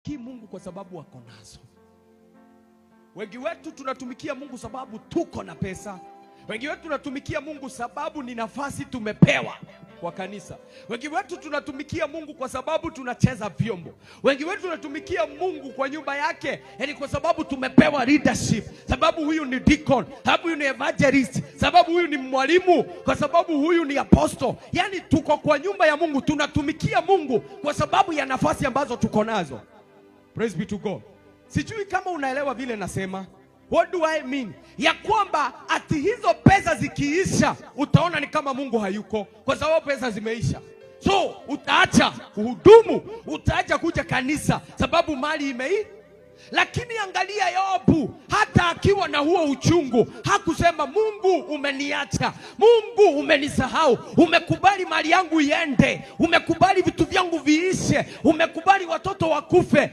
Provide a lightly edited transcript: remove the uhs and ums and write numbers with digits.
hawatumikii Mungu kwa sababu wako nazo. Wengi wetu tunatumikia Mungu sababu tuko na pesa. Wengi wetu tunatumikia Mungu sababu ni nafasi tumepewa kwa kanisa. Wengi wetu tunatumikia Mungu kwa sababu tunacheza vyombo. Wengi wetu tunatumikia Mungu kwa nyumba yake, yani kwa sababu tumepewa leadership, sababu huyu ni deacon, sababu huyu ni evangelist, sababu huyu ni mwalimu, kwa sababu huyu ni apostle. Yani tuko kwa nyumba ya Mungu, tunatumikia Mungu kwa sababu ya nafasi ambazo tuko nazo. Praise be to God. Sijui kama unaelewa vile nasema. What do I mean? Ya kwamba ati hizo pesa zikiisha utaona ni kama Mungu hayuko, kwa sababu pesa zimeisha. So utaacha kuhudumu, utaacha kuja kanisa sababu mali Lakini angalia Yobu, hata akiwa na huo uchungu hakusema Mungu umeniacha, Mungu umenisahau. Umekubali mali yangu iende, umekubali vitu vyangu viishe, umekubali watoto wakufe.